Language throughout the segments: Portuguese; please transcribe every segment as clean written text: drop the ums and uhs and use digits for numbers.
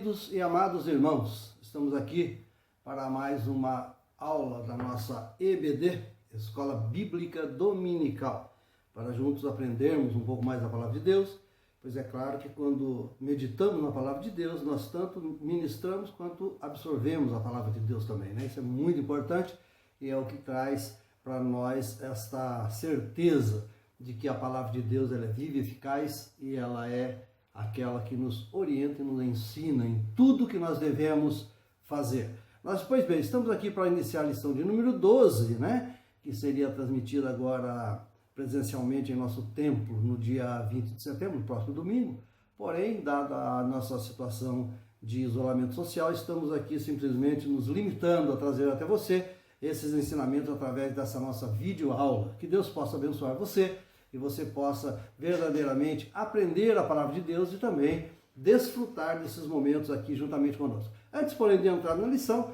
Queridos e amados irmãos, estamos aqui para mais uma aula da nossa EBD, Escola Bíblica Dominical, para juntos aprendermos um pouco mais da Palavra de Deus, pois é claro que quando meditamos na Palavra de Deus, nós tanto ministramos quanto absorvemos a Palavra de Deus também, né? Isso é muito importante e é o que traz para nós esta certeza de que a Palavra de Deus ela é viva e eficaz e ela é aquela que nos orienta e nos ensina em tudo que nós devemos fazer. Nós, pois bem, estamos aqui para iniciar a lição de número 12, né? Que seria transmitida agora presencialmente em nosso templo no dia 20 de setembro, no próximo domingo. Porém, dada a nossa situação de isolamento social, estamos aqui simplesmente nos limitando a trazer até você esses ensinamentos através dessa nossa videoaula. Que Deus possa abençoar você e você possa verdadeiramente aprender a palavra de Deus e também desfrutar desses momentos aqui juntamente conosco. Antes, porém, de entrar na lição,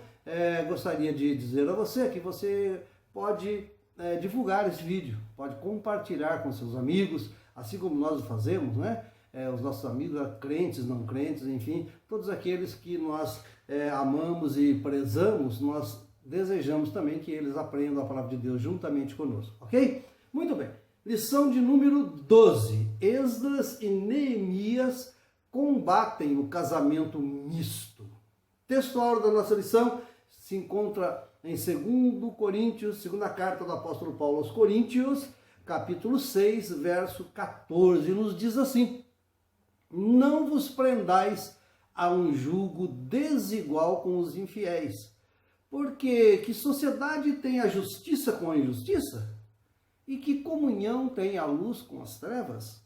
gostaria de dizer a você que você pode divulgar esse vídeo, pode compartilhar com seus amigos, assim como nós o fazemos, né? Os nossos amigos, crentes, não crentes, enfim, todos aqueles que nós amamos e prezamos, nós desejamos também que eles aprendam a palavra de Deus juntamente conosco, ok? Muito bem. Lição de número 12. Esdras e Neemias combatem o casamento misto. Textual da nossa lição se encontra em 2 Coríntios, segunda carta do apóstolo Paulo aos Coríntios, capítulo 6, verso 14, nos diz assim: não vos prendais a um jugo desigual com os infiéis, porque que sociedade tem a justiça com a injustiça? E que comunhão tem a luz com as trevas?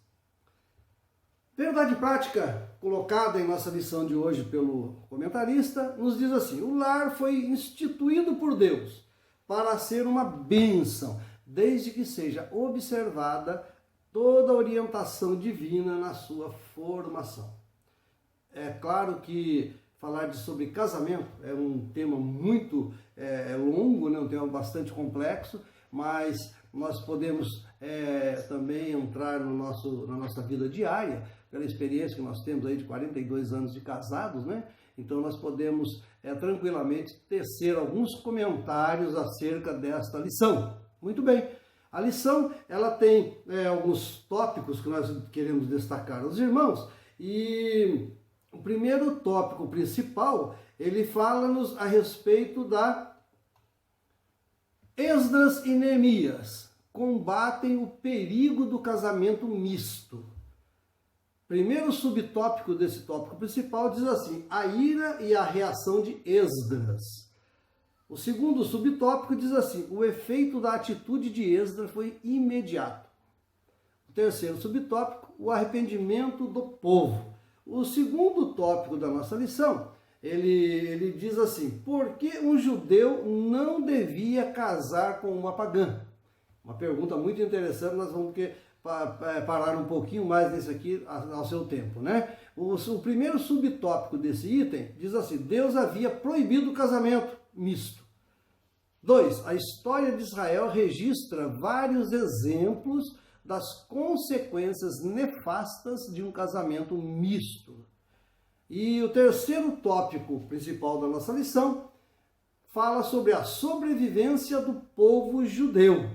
Verdade prática colocada em nossa lição de hoje pelo comentarista nos diz assim: o lar foi instituído por Deus para ser uma bênção, desde que seja observada toda a orientação divina na sua formação. É claro que falar sobre casamento é um tema muito longo, né? Um tema bastante complexo, mas nós podemos também entrar na nossa vida diária, pela experiência que nós temos aí de 42 anos de casados, né? Então nós podemos tranquilamente tecer alguns comentários acerca desta lição. Muito bem, a lição ela tem alguns tópicos que nós queremos destacar aos irmãos, e o primeiro tópico principal, ele fala-nos a respeito da Esdras e Neemias combatem o perigo do casamento misto. Primeiro subtópico desse tópico principal diz assim: a ira e a reação de Esdras. O segundo subtópico diz assim: o efeito da atitude de Esdras foi imediato. O terceiro subtópico: o arrependimento do povo. O segundo tópico da nossa lição, ele diz assim: por que um judeu não devia casar com uma pagã? Uma pergunta muito interessante, nós vamos parar um pouquinho mais nesse aqui ao seu tempo, né? O primeiro subtópico desse item diz assim: Deus havia proibido o casamento misto. 2. A história de Israel registra vários exemplos das consequências nefastas de um casamento misto. E o terceiro tópico principal da nossa lição fala sobre a sobrevivência do povo judeu.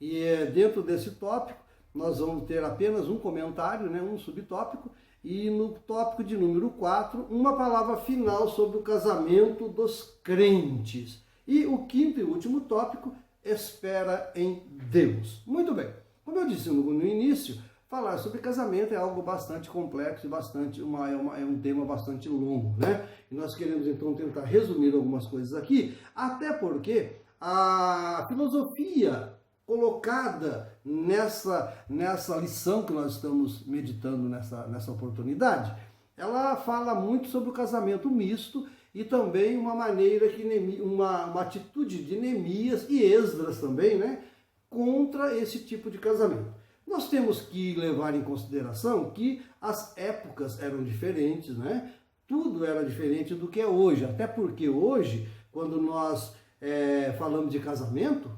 E dentro desse tópico nós vamos ter apenas um comentário, né, um subtópico, e no tópico de número 4, uma palavra final sobre o casamento dos crentes. E o quinto e último tópico, espera em Deus. Muito bem, como eu disse no início, falar sobre casamento é algo bastante complexo e é um tema bastante longo, né? E nós queremos então tentar resumir algumas coisas aqui, até porque a filosofia colocada nessa lição que nós estamos meditando nessa oportunidade, ela fala muito sobre o casamento misto e também uma maneira uma atitude de Neemias e Esdras também, né, contra esse tipo de casamento. Nós temos que levar em consideração que as épocas eram diferentes, né? Tudo era diferente do que é hoje, até porque hoje, quando nós falamos de casamento,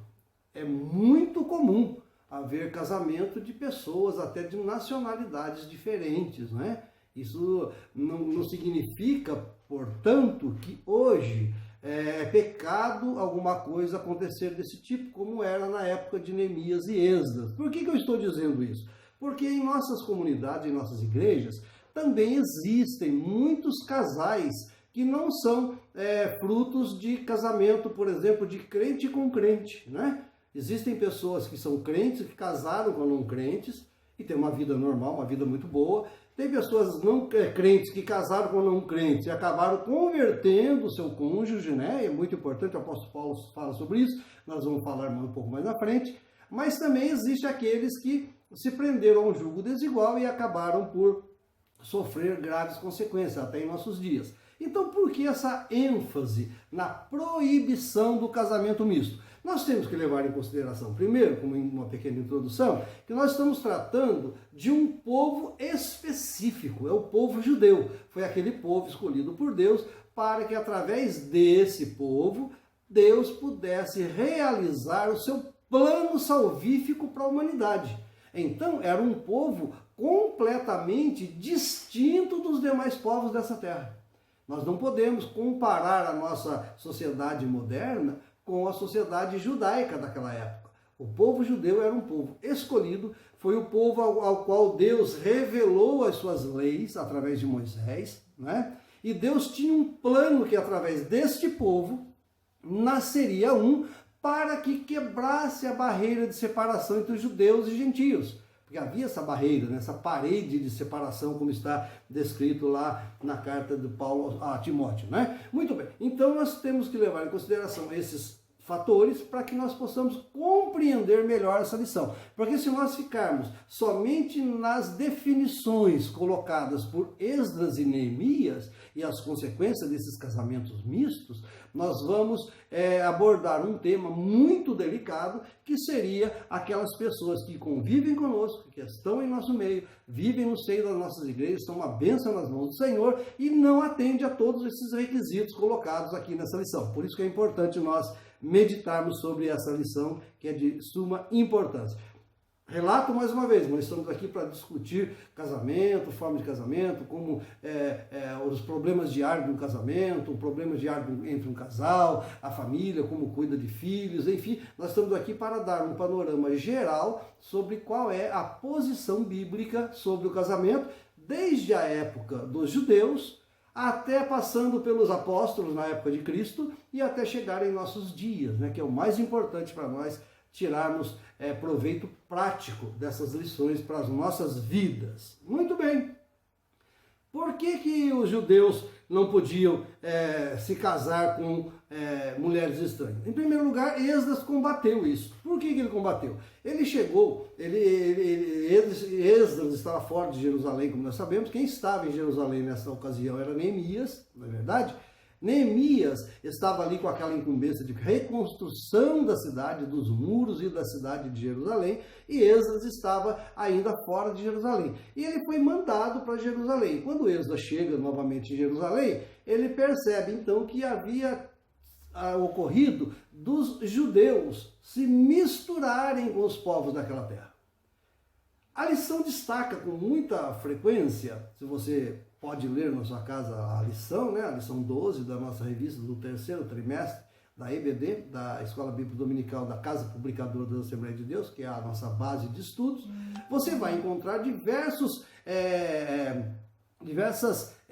é muito comum haver casamento de pessoas até de nacionalidades diferentes, né? Isso não significa, portanto, que hoje é pecado alguma coisa acontecer desse tipo, como era na época de Neemias e Esdras. Por que eu estou dizendo isso? Porque em nossas comunidades, em nossas igrejas, também existem muitos casais que não são frutos de casamento, por exemplo, de crente com crente, né? Existem pessoas que são crentes, que casaram com não crentes, e têm uma vida normal, uma vida muito boa. Tem pessoas não crentes que casaram com não crentes e acabaram convertendo o seu cônjuge, né? É muito importante, o apóstolo Paulo fala sobre isso, nós vamos falar um pouco mais na frente. Mas também existe aqueles que se prenderam a um jugo desigual e acabaram por sofrer graves consequências, até em nossos dias. Então, por que essa ênfase na proibição do casamento misto? Nós temos que levar em consideração, primeiro, como em uma pequena introdução, que nós estamos tratando de um povo específico, é o povo judeu. Foi aquele povo escolhido por Deus para que, através desse povo, Deus pudesse realizar o seu plano salvífico para a humanidade. Então, era um povo completamente distinto dos demais povos dessa terra. Nós não podemos comparar a nossa sociedade moderna com a sociedade judaica daquela época. O povo judeu era um povo escolhido, foi o povo ao qual Deus revelou as suas leis através de Moisés, né? E Deus tinha um plano que através deste povo nasceria para que quebrasse a barreira de separação entre os judeus e gentios. Porque havia essa barreira, né, essa parede de separação, como está descrito lá na carta de Paulo a Timóteo, né? Muito bem, então nós temos que levar em consideração esses fatores para que nós possamos compreender melhor essa lição. Porque se nós ficarmos somente nas definições colocadas por Esdras e Neemias e as consequências desses casamentos mistos, nós vamos abordar um tema muito delicado, que seria aquelas pessoas que convivem conosco, que estão em nosso meio, vivem no seio das nossas igrejas, são uma bênção nas mãos do Senhor e não atende a todos esses requisitos colocados aqui nessa lição. Por isso que é importante nós meditarmos sobre essa lição, que é de suma importância. Relato mais uma vez, nós estamos aqui para discutir casamento, forma de casamento, como os problemas diários de um casamento, problemas diários entre um casal, a família, como cuida de filhos, enfim, nós estamos aqui para dar um panorama geral sobre qual é a posição bíblica sobre o casamento, desde a época dos judeus, até passando pelos apóstolos na época de Cristo e até chegar em nossos dias, né, que é o mais importante para nós tirarmos proveito prático dessas lições para as nossas vidas. Muito bem. Por que os judeus não podiam se casar com mulheres estranhas? Em primeiro lugar, Esdras combateu isso. Por que ele combateu? Ele chegou, Esdras estava fora de Jerusalém, como nós sabemos. Quem estava em Jerusalém nessa ocasião era Neemias, não é verdade? Neemias estava ali com aquela incumbência de reconstrução da cidade, dos muros e da cidade de Jerusalém, e Esdras estava ainda fora de Jerusalém. E ele foi mandado para Jerusalém. Quando Esdras chega novamente em Jerusalém, ele percebe então que havia ocorrido dos judeus se misturarem com os povos daquela terra. A lição destaca com muita frequência, se você pode ler na sua casa a lição, né? A lição 12 da nossa revista do terceiro trimestre da EBD, da Escola Bíblica Dominical da Casa Publicadora da Assembleia de Deus, que é a nossa base de estudos. Você vai encontrar diversas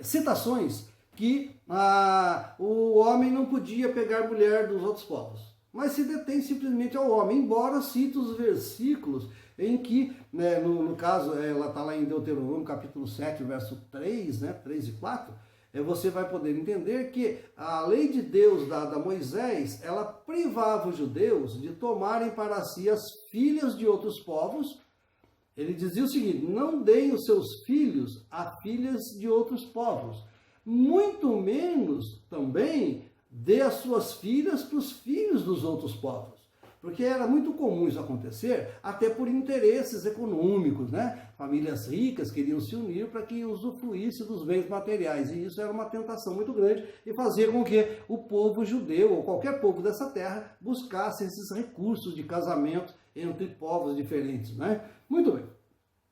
citações que o homem não podia pegar mulher dos outros povos, mas se detém simplesmente ao homem, embora cite os versículos em que, né, no caso, ela está lá em Deuteronômio, capítulo 7, verso 3, né, 3 e 4, você vai poder entender que a lei de Deus dada a Moisés, ela privava os judeus de tomarem para si as filhas de outros povos. Ele dizia o seguinte: não deem os seus filhos a filhas de outros povos, muito menos também dê as suas filhas para os filhos dos outros povos. Porque era muito comum isso acontecer, até por interesses econômicos, né? Famílias ricas queriam se unir para que usufruísse dos bens materiais, e isso era uma tentação muito grande e fazia com que o povo judeu, ou qualquer povo dessa terra, buscasse esses recursos de casamento entre povos diferentes, né? Muito bem.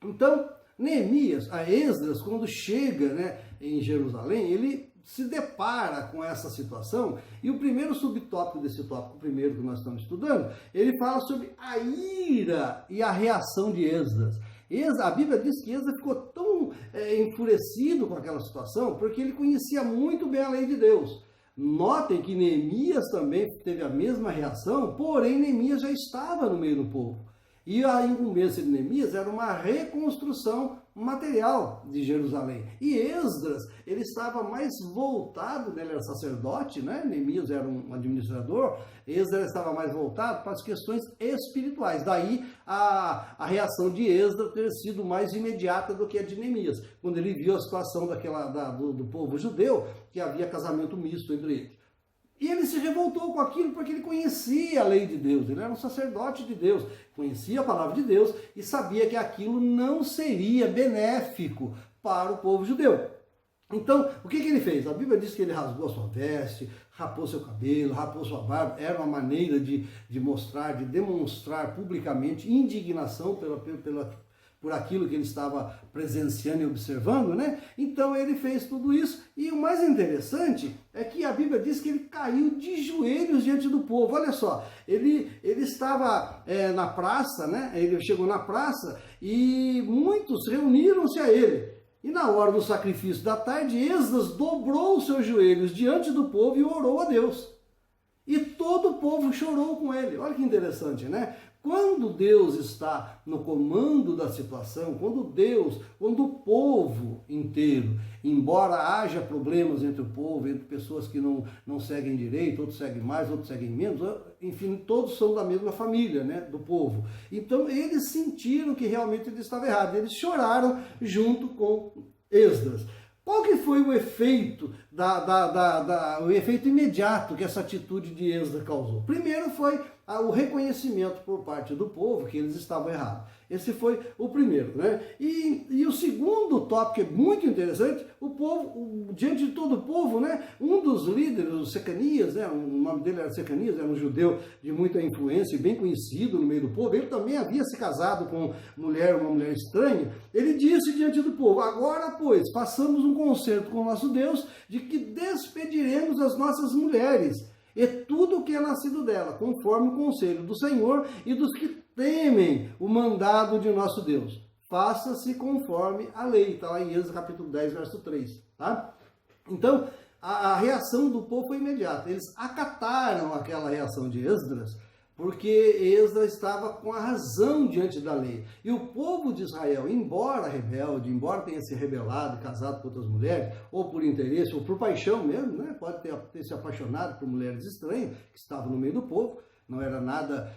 Então, Neemias, a Esdras, quando chega, né, em Jerusalém, ele se depara com essa situação, e o primeiro subtópico desse tópico, primeiro que nós estamos estudando, ele fala sobre a ira e a reação de Esdras. A Bíblia diz que Esdras ficou tão enfurecido com aquela situação, porque ele conhecia muito bem a lei de Deus. Notem que Neemias também teve a mesma reação, porém Neemias já estava no meio do povo. E a incumbência de Neemias era uma reconstrução material de Jerusalém. E Esdras, ele estava mais voltado, né? Ele era sacerdote, né? Neemias era um administrador, Esdras estava mais voltado para as questões espirituais. Daí a reação de Esdras ter sido mais imediata do que a de Neemias, quando ele viu a situação do povo judeu, que havia casamento misto entre eles. E ele se revoltou com aquilo porque ele conhecia a lei de Deus, ele era um sacerdote de Deus, conhecia a palavra de Deus e sabia que aquilo não seria benéfico para o povo judeu. Então, o que ele fez? A Bíblia diz que ele rasgou a sua veste, rapou seu cabelo, rapou sua barba, era uma maneira de mostrar, de demonstrar publicamente indignação por aquilo que ele estava presenciando e observando, né? Então ele fez tudo isso, e o mais interessante é que a Bíblia diz que ele caiu de joelhos diante do povo. Olha só, ele estava na praça, né? Ele chegou na praça e muitos reuniram-se a ele. E na hora do sacrifício da tarde, Esdras dobrou os seus joelhos diante do povo e orou a Deus. E todo o povo chorou com ele. Olha que interessante, né? Quando Deus está no comando da situação, quando o povo inteiro, embora haja problemas entre o povo, entre pessoas que não seguem direito, outros seguem mais, outros seguem menos, enfim, todos são da mesma família, né, do povo. Então eles sentiram que realmente ele estava errado, eles choraram junto com Esdras. Qual que foi o efeito, o efeito imediato que essa atitude de Esdras causou? Primeiro foi o reconhecimento por parte do povo que eles estavam errados. Esse foi o primeiro, né? E o segundo tópico é muito interessante, o povo, diante de todo o povo, né? Um dos líderes, o Secanias, né? O nome dele era Secanias, era um judeu de muita influência e bem conhecido no meio do povo. Ele também havia se casado com uma mulher estranha. Ele disse diante do povo: agora, pois, façamos um concerto com o nosso Deus de que despediremos as nossas mulheres e tudo o que é nascido dela, conforme o conselho do Senhor e dos que temem o mandado de nosso Deus. Faça-se conforme a lei. Está lá em Êxodo capítulo 10, verso 3. Tá? Então, a reação do povo foi imediata. Eles acataram aquela reação de Esdras, porque Esdras estava com a razão diante da lei. E o povo de Israel, embora rebelde, embora tenha se rebelado, casado com outras mulheres, ou por interesse, ou por paixão mesmo, né? Pode ter se apaixonado por mulheres estranhas, que estavam no meio do povo, não era nada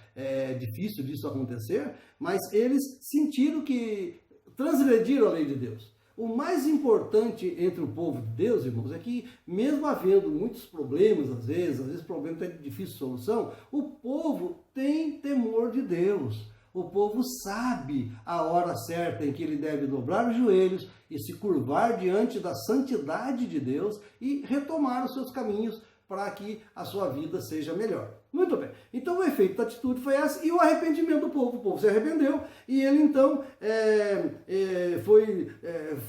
difícil disso acontecer, mas eles sentiram que transgrediram a lei de Deus. O mais importante entre o povo de Deus, irmãos, é que mesmo havendo muitos problemas, às vezes problemas têm difícil solução, o povo tem temor de Deus. O povo sabe a hora certa em que ele deve dobrar os joelhos e se curvar diante da santidade de Deus e retomar os seus caminhos para que a sua vida seja melhor. Muito bem. Então o efeito da atitude foi esse e o arrependimento do povo. O povo se arrependeu e ele então foi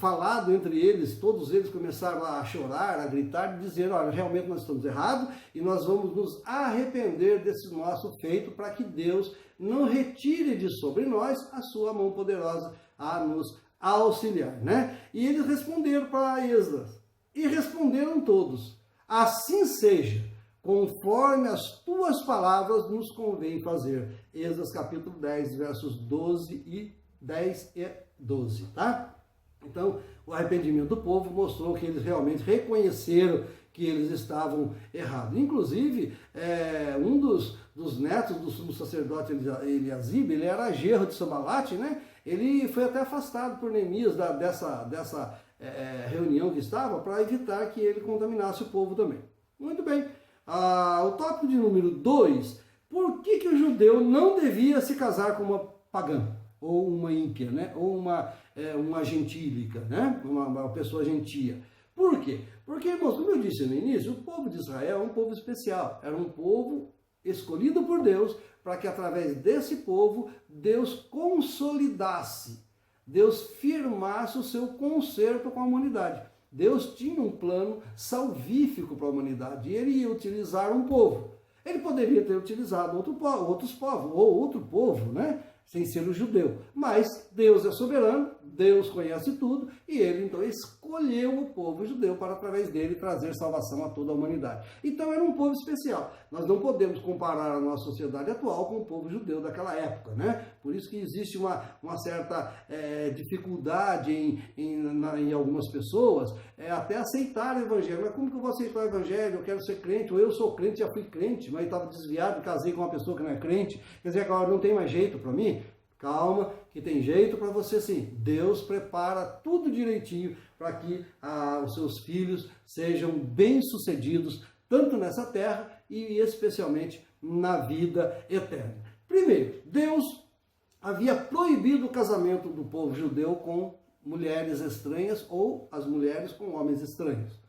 falado entre eles, todos eles começaram a chorar, a gritar, dizendo: olha, realmente nós estamos errados e nós vamos nos arrepender desse nosso feito para que Deus não retire de sobre nós a sua mão poderosa a nos auxiliar, né? E eles responderam para Esdras, e responderam todos: assim seja, conforme as tuas palavras nos convém fazer. Esdras capítulo 10, versos 10 e 12, tá? Então, o arrependimento do povo mostrou que eles realmente reconheceram que eles estavam errados. Inclusive, um dos netos do sumo sacerdote Eliasibe, ele era genro de Sambalate, né? Ele foi até afastado por Neemias dessa reunião que estava, para evitar que ele contaminasse o povo também. Muito bem. O tópico de número 2, por que o judeu não devia se casar com uma pagã, ou uma ímpia, né? Ou uma gentílica, né? Uma pessoa gentia. Por quê? Porque, irmãos, como eu disse no início, o povo de Israel é um povo especial, era um povo escolhido por Deus, para que através desse povo, Deus consolidasse Deus firmasse o seu conserto com a humanidade. Deus tinha um plano salvífico para a humanidade e ele ia utilizar um povo. Ele poderia ter utilizado outros povos, ou outro povo, né? Sem ser o judeu. Mas Deus é soberano, Deus conhece tudo, e ele então escolheu o povo judeu para através dele trazer salvação a toda a humanidade. Então era um povo especial. Nós não podemos comparar a nossa sociedade atual com o povo judeu daquela época, né? Por isso que existe uma certa dificuldade em algumas pessoas até aceitar o evangelho. Mas como que eu vou aceitar o evangelho? Eu quero ser crente, ou eu sou crente, já fui crente, mas estava desviado e casei com uma pessoa que não é crente. Quer dizer, agora não tem mais jeito para mim? Calma, que tem jeito para você sim. Deus prepara tudo direitinho para que os seus filhos sejam bem-sucedidos, tanto nessa terra e especialmente na vida eterna. Primeiro, Deus havia proibido o casamento do povo judeu com mulheres estranhas ou as mulheres com homens estranhos.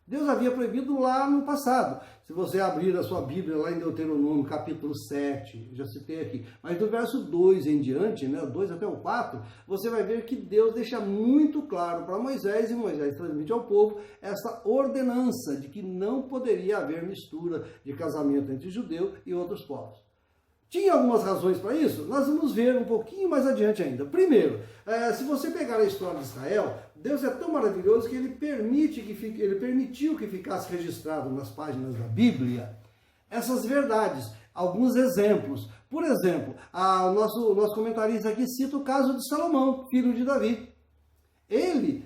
Deus havia proibido lá no passado. Se você abrir a sua Bíblia lá em Deuteronômio, capítulo 7, já citei aqui, mas do verso 2 em diante, né, 2 até o 4, você vai ver que Deus deixa muito claro para Moisés, e Moisés transmite ao povo essa ordenança de que não poderia haver mistura de casamento entre judeu e outros povos. Tinha algumas razões para isso? Nós vamos ver um pouquinho mais adiante ainda. Primeiro, se você pegar a história de Israel, Deus é tão maravilhoso que ele permitiu que ficasse registrado nas páginas da Bíblia essas verdades, alguns exemplos. Por exemplo, o nosso comentarista aqui cita o caso de Salomão, filho de Davi. Ele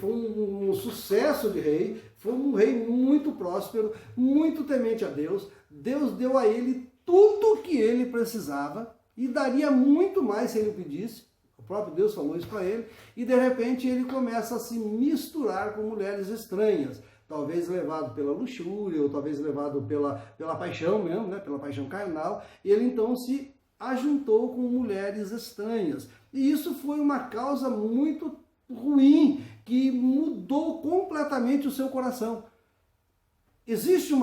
foi um sucesso de rei, foi um rei muito próspero, muito temente a Deus. Deus deu a ele tudo o que ele precisava e daria muito mais se ele pedisse. O próprio Deus falou isso para ele. E de repente ele começa a se misturar com mulheres estranhas. Talvez levado pela luxúria ou talvez levado pela paixão mesmo, né? Pela paixão carnal. E ele então se ajuntou com mulheres estranhas. E isso foi uma causa muito ruim que mudou completamente o seu coração. Existe um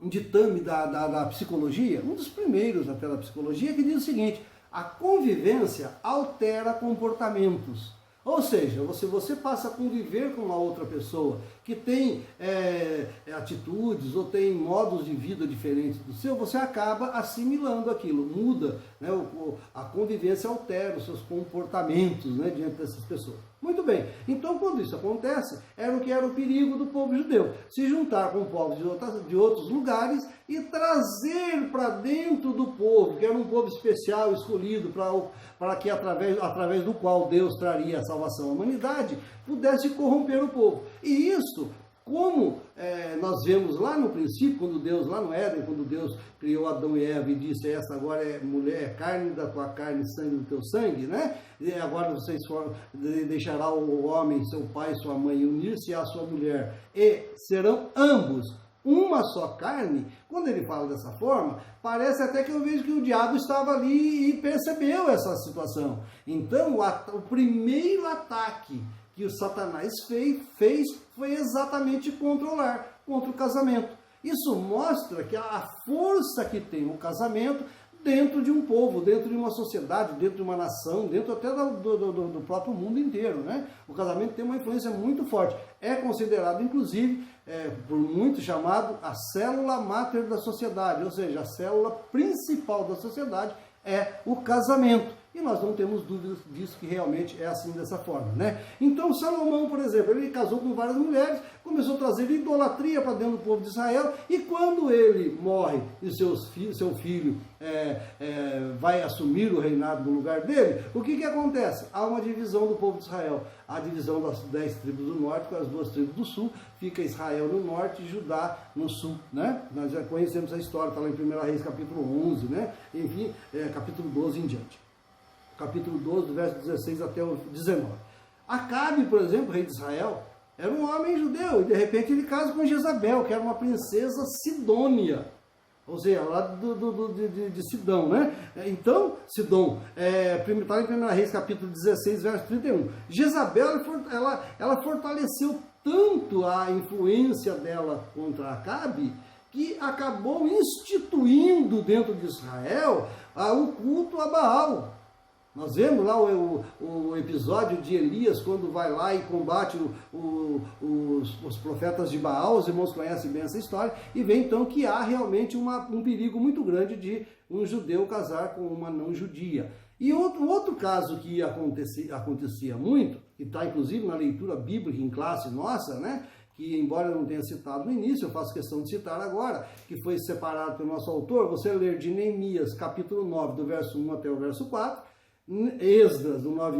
ditame da psicologia, um dos primeiros até da psicologia, que diz o seguinte: a convivência altera comportamentos. Ou seja, você passa a conviver com uma outra pessoa que tem atitudes ou tem modos de vida diferentes do seu, você acaba assimilando aquilo, muda, né? A convivência altera os seus comportamentos, né, diante dessas pessoas. Muito bem, então quando isso acontece, era o perigo do povo judeu, se juntar com povos de outros lugares e trazer para dentro do povo, que era um povo especial, escolhido, para que através do qual Deus traria a salvação à humanidade, pudesse corromper o povo. E isso, como nós vemos lá no princípio, quando Deus, lá no Éden, quando Deus criou Adão e Eva e disse: essa agora é mulher, é carne da tua carne, sangue do teu sangue, né? E agora vocês deixará o homem, seu pai e sua mãe, unir-se à sua mulher, e serão ambos uma só carne. Quando ele fala dessa forma, parece até que eu vejo que o diabo estava ali e percebeu essa situação. Então, o primeiro ataque que o Satanás fez foi exatamente contra o casamento. Isso mostra que a força que tem o casamento dentro de um povo, dentro de uma sociedade, dentro de uma nação, dentro até do próprio mundo inteiro, né? O casamento tem uma influência muito forte. É considerado, inclusive, por muitos chamado a célula máter da sociedade, ou seja, a célula principal da sociedade é o casamento. E nós não temos dúvidas disso, que realmente é assim, dessa forma, né? Então Salomão, por exemplo, ele casou com várias mulheres, começou a trazer idolatria para dentro do povo de Israel, e quando ele morre e seu filho vai assumir o reinado no lugar dele, o que acontece? Há uma divisão do povo de Israel. A divisão das 10 tribos do norte com as 2 tribos do sul, fica Israel no norte e Judá no sul, né? Nós já conhecemos a história, está lá em 1 Reis capítulo 11, né? Enfim, capítulo 12 em diante. Capítulo 12, do verso 16 até o 19. Acabe, por exemplo, rei de Israel, era um homem judeu, e de repente ele casa com Jezabel, que era uma princesa sidônia, ou seja, lá de Sidão, né? Então, Sidom, está em 1 Reis capítulo 16, verso 31. Jezabel, ela fortaleceu tanto a influência dela contra Acabe, que acabou instituindo dentro de Israel o culto a Baal. Nós vemos lá o episódio de Elias, quando vai lá e combate os profetas de Baal. Os irmãos conhecem bem essa história, e vê então que há realmente um perigo muito grande de um judeu casar com uma não judia. E outro caso que acontecia muito, que está inclusive na leitura bíblica em classe nossa, né? Que embora eu não tenha citado no início, eu faço questão de citar agora, que foi separado pelo nosso autor. Você ler de Neemias, capítulo 9, do verso 1 até o verso 4, Esdras, do 9,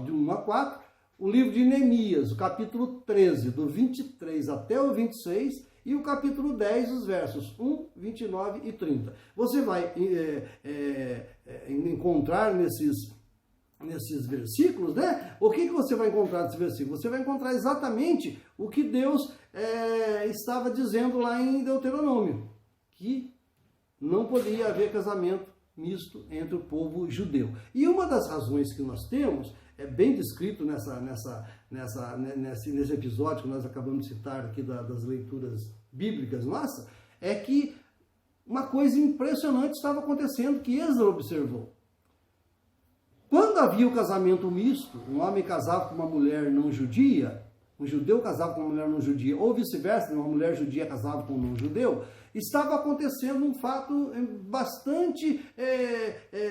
de 1 a 4, o livro de Neemias, o capítulo 13, do 23 até o 26, e o capítulo 10, os versos 1, 29 e 30. Você vai encontrar nesses versículos, né? O que você vai encontrar nesse versículo? Você vai encontrar exatamente o que Deus estava dizendo lá em Deuteronômio, que não poderia haver casamento misto entre o povo judeu. E uma das razões que nós temos, é bem descrito nesse episódio que nós acabamos de citar aqui das leituras bíblicas nossas, é que uma coisa impressionante estava acontecendo, que Esdras observou. Quando havia o casamento misto, um homem casava com uma mulher não judia, um judeu casava com uma mulher não judia, ou vice-versa, uma mulher judia casava com um não judeu, estava acontecendo um fato bastante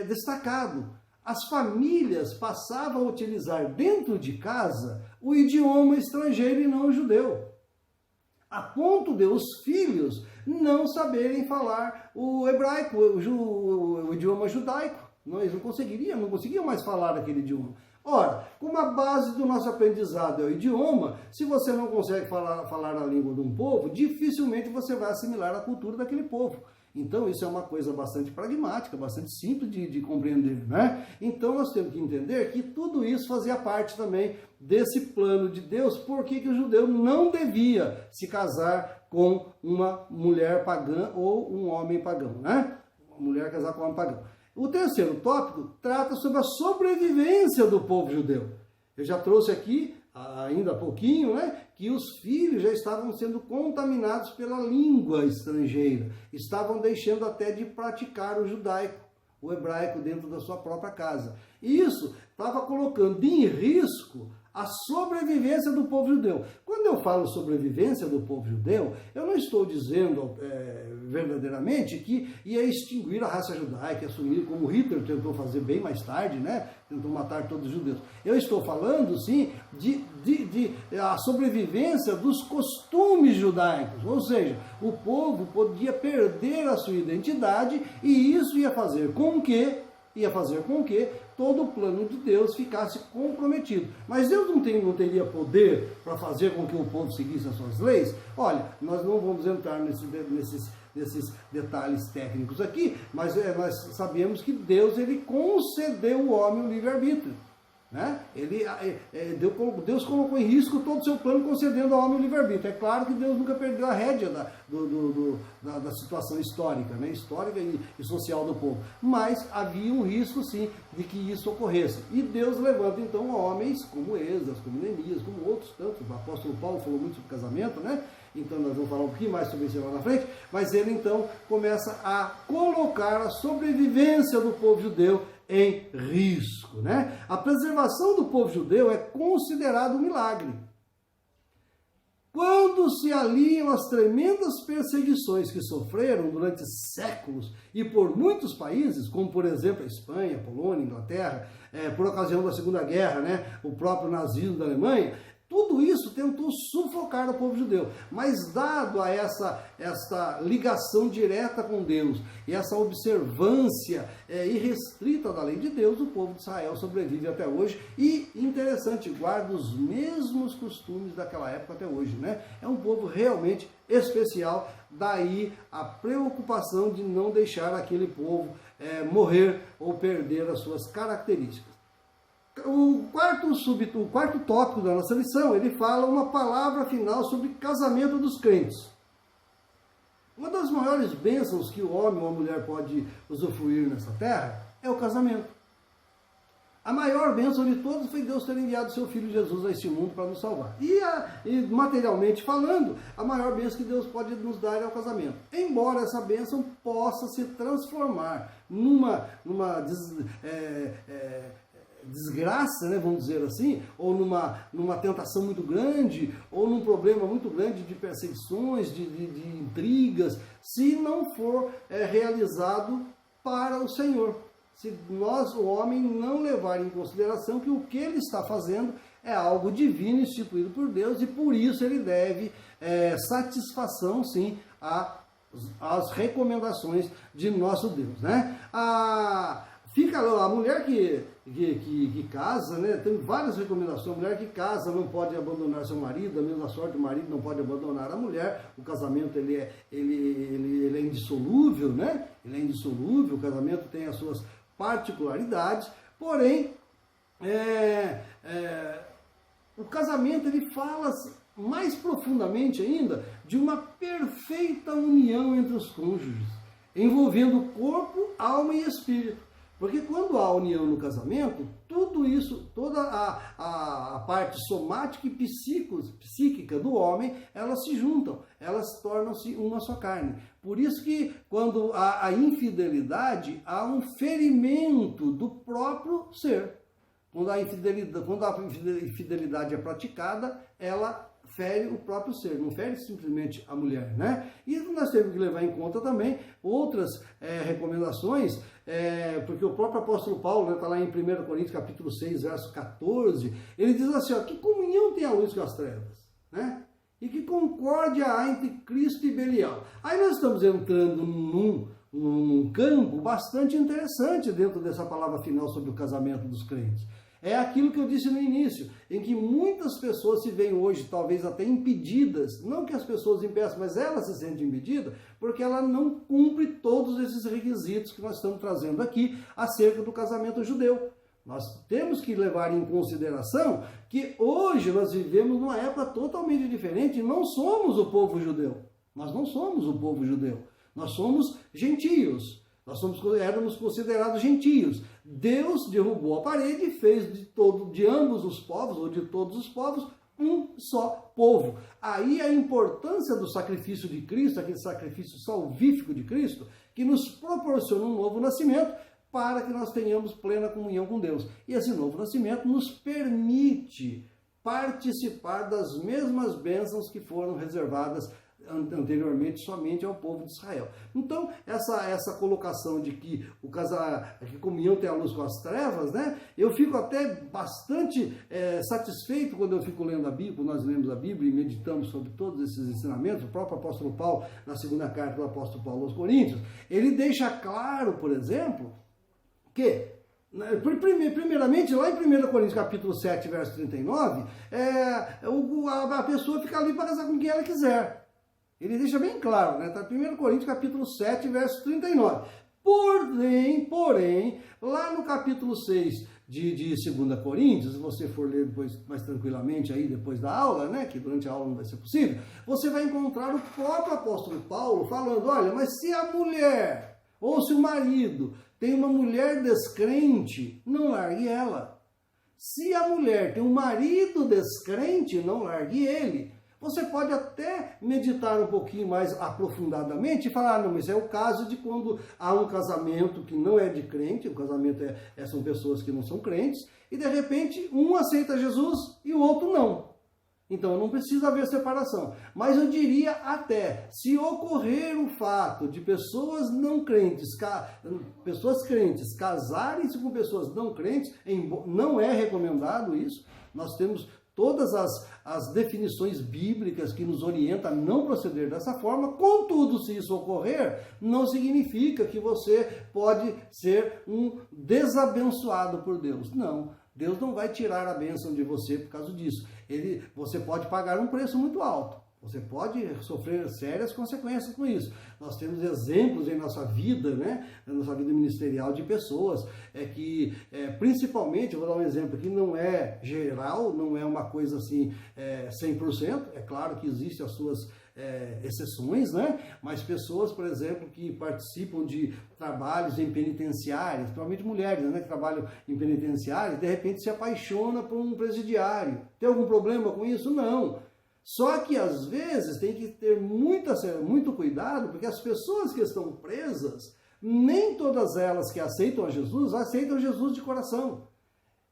destacado. As famílias passavam a utilizar dentro de casa o idioma estrangeiro e não o judeu, a ponto de os filhos não saberem falar o hebraico, o idioma judaico. Eles não conseguiam mais falar aquele idioma. Ora, como a base do nosso aprendizado é o idioma, se você não consegue falar a língua de um povo, dificilmente você vai assimilar a cultura daquele povo. Então, isso é uma coisa bastante pragmática, bastante simples de compreender, né? Então, nós temos que entender que tudo isso fazia parte também desse plano de Deus. Por que o judeu não devia se casar com uma mulher pagã ou um homem pagão, né? Uma mulher casar com um homem pagão. O terceiro tópico trata sobre a sobrevivência do povo judeu. Eu já trouxe aqui, ainda há pouquinho, né, que os filhos já estavam sendo contaminados pela língua estrangeira. Estavam deixando até de praticar o judaico, o hebraico, dentro da sua própria casa. E isso estava colocando em risco a sobrevivência do povo judeu. Quando eu falo sobrevivência do povo judeu, eu não estou dizendo verdadeiramente que ia extinguir a raça judaica, assumir, como Hitler tentou fazer bem mais tarde, né? Tentou matar todos os judeus. Eu estou falando, sim, de a sobrevivência dos costumes judaicos. Ou seja, o povo podia perder a sua identidade, e isso ia fazer com que todo o plano de Deus ficasse comprometido. Mas Deus não teria poder para fazer com que o povo seguisse as suas leis? Olha, nós não vamos entrar nesses detalhes técnicos aqui, mas nós sabemos que Deus concedeu ao homem o livre-arbítrio. Né? Deus colocou em risco todo o seu plano, concedendo ao homem o livre-arbítrio. É claro que Deus nunca perdeu a rédea da situação histórica, né? Histórica e social do povo, mas havia um risco sim de que isso ocorresse, e Deus levanta então homens como Esdras, como Neemias, como outros tantos. O apóstolo Paulo falou muito sobre casamento, né? Então nós vamos falar um pouquinho mais sobre isso lá na frente, mas ele então começa a colocar a sobrevivência do povo judeu em risco, né? A preservação do povo judeu é considerado um milagre. Quando se aliam as tremendas perseguições que sofreram durante séculos e por muitos países, como por exemplo a Espanha, a Polônia, a Inglaterra, por ocasião da Segunda Guerra, né? O próprio nazismo da Alemanha, tudo isso tentou sufocar o povo judeu, mas dado a essa ligação direta com Deus e essa observância irrestrita da lei de Deus, o povo de Israel sobrevive até hoje e, interessante, guarda os mesmos costumes daquela época até hoje, né? É um povo realmente especial, daí a preocupação de não deixar aquele povo morrer ou perder as suas características. O quarto tópico da nossa lição, ele fala uma palavra final sobre casamento dos crentes. Uma das maiores bênçãos que o homem ou a mulher pode usufruir nessa terra é o casamento. A maior bênção de todas foi Deus ter enviado seu Filho Jesus a este mundo para nos salvar. E materialmente falando, a maior bênção que Deus pode nos dar é o casamento. Embora essa bênção possa se transformar numa desgraça, né, vamos dizer assim, ou numa tentação muito grande, ou num problema muito grande de perseguições, de intrigas, se não for realizado para o Senhor. Se nós, o homem, não levar em consideração que o que ele está fazendo é algo divino, instituído por Deus, e por isso ele deve satisfação, sim, às recomendações de nosso Deus, né? A mulher que casa, né, tem várias recomendações. A mulher que casa não pode abandonar seu marido, da mesma sorte o marido não pode abandonar a mulher. O casamento ele é indissolúvel, né? Ele é indissolúvel, o casamento tem as suas particularidades, porém o casamento ele fala mais profundamente ainda de uma perfeita união entre os cônjuges, envolvendo corpo, alma e espírito. Porque quando há união no casamento, tudo isso, toda a parte somática e psíquica do homem, elas se juntam, elas tornam-se uma só carne. Por isso que quando há a infidelidade, há um ferimento do próprio ser. Quando a infidelidade é praticada, ela fere o próprio ser, não fere simplesmente a mulher, né? E nós temos que levar em conta também outras recomendações, porque o próprio apóstolo Paulo, está lá em 1 Coríntios capítulo 6, verso 14, ele diz assim, ó, que comunhão tem a luz com as trevas, né? E que concórdia há entre Cristo e Belial. Aí nós estamos entrando num campo bastante interessante dentro dessa palavra final sobre o casamento dos crentes. É aquilo que eu disse no início, em que muitas pessoas se veem hoje, talvez até impedidas, não que as pessoas impeçam, mas elas se sentem impedidas, porque ela não cumpre todos esses requisitos que nós estamos trazendo aqui acerca do casamento judeu. Nós temos que levar em consideração que hoje nós vivemos numa época totalmente diferente e não somos o povo judeu. Nós não somos o povo judeu, nós somos gentios. Nós éramos considerados gentios. Deus derrubou a parede e fez de ambos os povos, ou de todos os povos, um só povo. Aí a importância do sacrifício de Cristo, aquele sacrifício salvífico de Cristo, que nos proporciona um novo nascimento para que nós tenhamos plena comunhão com Deus. E esse novo nascimento nos permite participar das mesmas bênçãos que foram reservadas anteriormente somente ao povo de Israel. Então, essa colocação de que que comunhão tem a luz com as trevas, né? Eu fico até bastante satisfeito quando eu fico lendo a Bíblia, quando nós lemos a Bíblia e meditamos sobre todos esses ensinamentos. O próprio apóstolo Paulo, na segunda carta do apóstolo Paulo aos Coríntios, ele deixa claro, por exemplo, que primeiramente, lá em 1 Coríntios capítulo 7, verso 39, a pessoa fica ali para casar com quem ela quiser. Ele deixa bem claro, né? Está em 1 Coríntios capítulo 7, verso 39. Porém, lá no capítulo 6 de 2 Coríntios, se você for ler depois mais tranquilamente aí depois da aula, né? Que durante a aula não vai ser possível, você vai encontrar o próprio apóstolo Paulo falando, olha, mas se a mulher ou se o marido tem uma mulher descrente, não largue ela. Se a mulher tem um marido descrente, não largue ele. Você pode até meditar um pouquinho mais aprofundadamente e falar, não, mas é o caso de quando há um casamento que não é de crente, o casamento são pessoas que não são crentes, e de repente um aceita Jesus e o outro não. Então não precisa haver separação. Mas eu diria até, se ocorrer o fato de pessoas não crentes, pessoas crentes casarem-se com pessoas não crentes, não é recomendado isso, nós temos todas as definições bíblicas que nos orientam a não proceder dessa forma. Contudo, se isso ocorrer, não significa que você pode ser um desabençoado por Deus. Não, Deus não vai tirar a bênção de você por causa disso. Você pode pagar um preço muito alto. Você pode sofrer sérias consequências com isso. Nós temos exemplos em nossa vida, né? Na nossa vida ministerial de pessoas que, principalmente, eu vou dar um exemplo que não é geral, não é uma coisa assim 100%. É claro que existem as suas exceções, né? Mas pessoas, por exemplo, que participam de trabalhos em penitenciárias, principalmente mulheres, né, que trabalham em penitenciárias, de repente se apaixona por um presidiário. Tem algum problema com isso? Não. Só que às vezes tem que ter muito cuidado, porque as pessoas que estão presas, nem todas elas que aceitam Jesus de coração.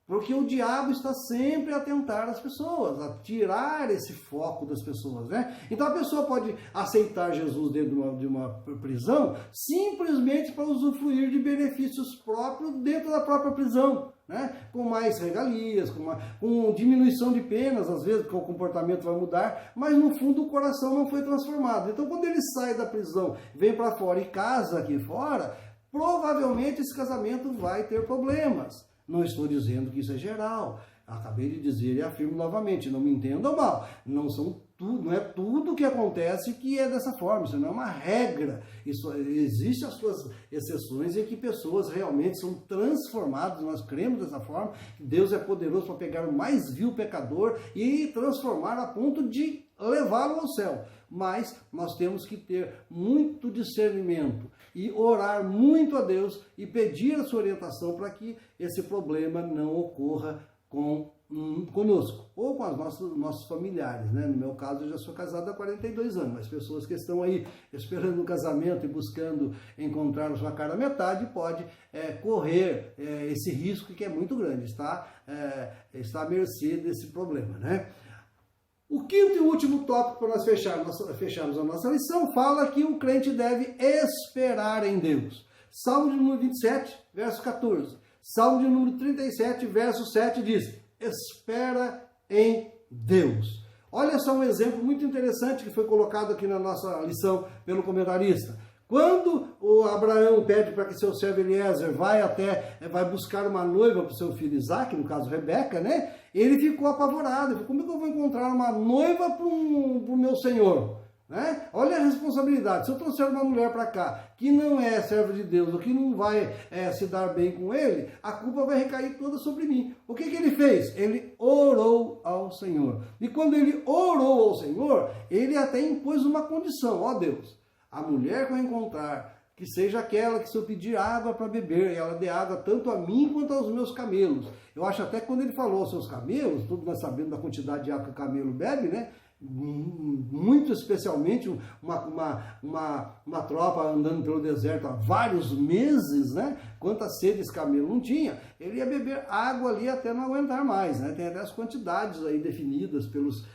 Porque o diabo está sempre a tentar as pessoas, a tirar esse foco das pessoas, né? Então a pessoa pode aceitar Jesus dentro de uma prisão simplesmente para usufruir de benefícios próprios dentro da própria prisão, né? Com mais regalias, com diminuição de penas, às vezes, porque o comportamento vai mudar, mas no fundo o coração não foi transformado. Então quando ele sai da prisão, vem para fora e casa aqui fora, provavelmente esse casamento vai ter problemas. Não estou dizendo que isso é geral. Acabei de dizer e afirmo novamente, não me entendam mal. Não é tudo que acontece que é dessa forma. Isso não é uma regra. Existem as suas exceções em que pessoas realmente são transformadas. Nós cremos dessa forma. Deus é poderoso para pegar o mais vil pecador e transformar a ponto de levá-lo ao céu. Mas nós temos que ter muito discernimento e orar muito a Deus e pedir a sua orientação para que esse problema não ocorra conosco ou com os nossos familiares, né? No meu caso, eu já sou casado há 42 anos, mas pessoas que estão aí esperando o casamento e buscando encontrar a sua cara metade pode correr esse risco que é muito grande, está à mercê desse problema, né? O quinto e último tópico para nós fecharmos a nossa lição fala que o crente deve esperar em Deus. Salmo de número 27, verso 14. Salmo de número 37, verso 7 diz: espera em Deus. Olha só um exemplo muito interessante que foi colocado aqui na nossa lição pelo comentarista. Quando o Abraão pede para que seu servo Eliezer vai buscar uma noiva para o seu filho Isaac, no caso Rebeca, né? Ele ficou apavorado. Ele falou: como é que eu vou encontrar uma noiva para o meu senhor? Né? Olha a responsabilidade. Se eu trouxer uma mulher para cá que não é serva de Deus, ou que não vai se dar bem com ele, a culpa vai recair toda sobre mim. O que ele fez? Ele orou ao Senhor. E quando ele orou ao Senhor, ele até impôs uma condição: ó Deus, a mulher que eu encontrar, que seja aquela que se eu pedir água para beber, e ela dê água tanto a mim quanto aos meus camelos. Eu acho até que quando ele falou aos seus camelos, todos nós sabemos da quantidade de água que o camelo bebe, né? Muito especialmente uma tropa andando pelo deserto há vários meses, né? Quanta sede esse camelo não tinha, ele ia beber água ali até não aguentar mais, né? Tem até as quantidades aí definidas pelos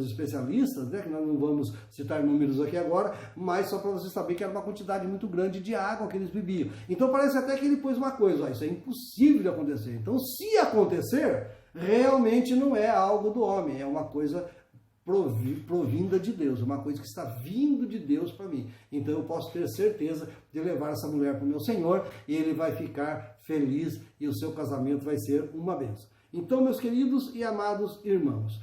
especialistas, né? Que nós não vamos citar números aqui agora, mas só para você saber que era uma quantidade muito grande de água que eles bebiam. Então parece até que ele pôs uma coisa: ó, isso é impossível de acontecer. Então, se acontecer, realmente não é algo do homem, é uma coisa provinda de Deus, uma coisa que está vindo de Deus para mim. Então eu posso ter certeza de levar essa mulher para o meu Senhor e ele vai ficar feliz e o seu casamento vai ser uma bênção. Então, meus queridos e amados irmãos,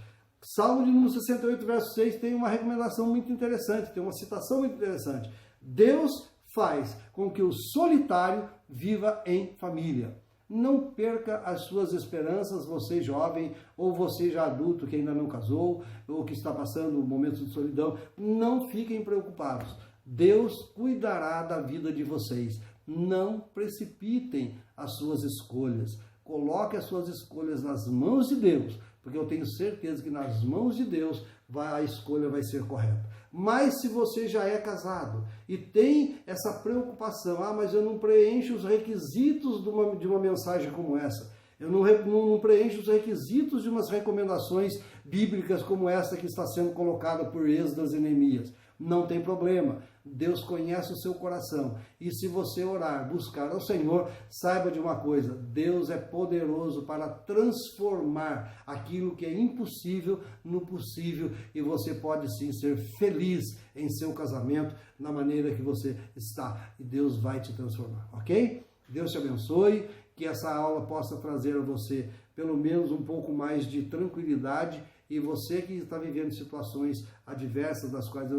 Salmo de número 68, verso 6 tem uma recomendação muito interessante, tem uma citação muito interessante. Deus faz com que o solitário viva em família. Não perca as suas esperanças, você jovem, ou você já adulto que ainda não casou, ou que está passando momentos de solidão. Não fiquem preocupados. Deus cuidará da vida de vocês. Não precipitem as suas escolhas. Coloque as suas escolhas nas mãos de Deus, porque eu tenho certeza que nas mãos de Deus a escolha vai ser correta. Mas se você já é casado e tem essa preocupação: mas eu não preencho os requisitos de uma mensagem como essa, eu não preencho os requisitos de umas recomendações bíblicas como essa que está sendo colocada por Esdras e Neemias, não tem problema. Deus conhece o seu coração. E se você orar, buscar ao Senhor, saiba de uma coisa: Deus é poderoso para transformar aquilo que é impossível no possível. E você pode sim ser feliz em seu casamento, na maneira que você está. E Deus vai te transformar, ok? Deus te abençoe. Que essa aula possa trazer a você pelo menos um pouco mais de tranquilidade. E você que está vivendo situações adversas, das quais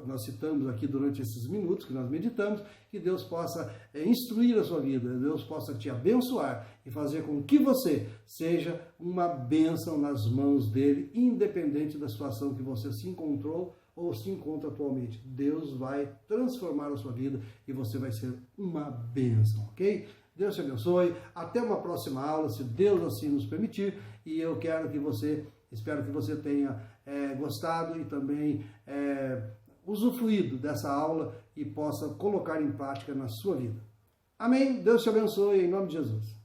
nós citamos aqui durante esses minutos que nós meditamos, que Deus possa instruir a sua vida, Deus possa te abençoar e fazer com que você seja uma bênção nas mãos dele, independente da situação que você se encontrou ou se encontra atualmente. Deus vai transformar a sua vida e você vai ser uma bênção, ok? Deus te abençoe. Até uma próxima aula, se Deus assim nos permitir. E eu espero que você tenha gostado e também usufruído dessa aula e possa colocar em prática na sua vida. Amém? Deus te abençoe em nome de Jesus.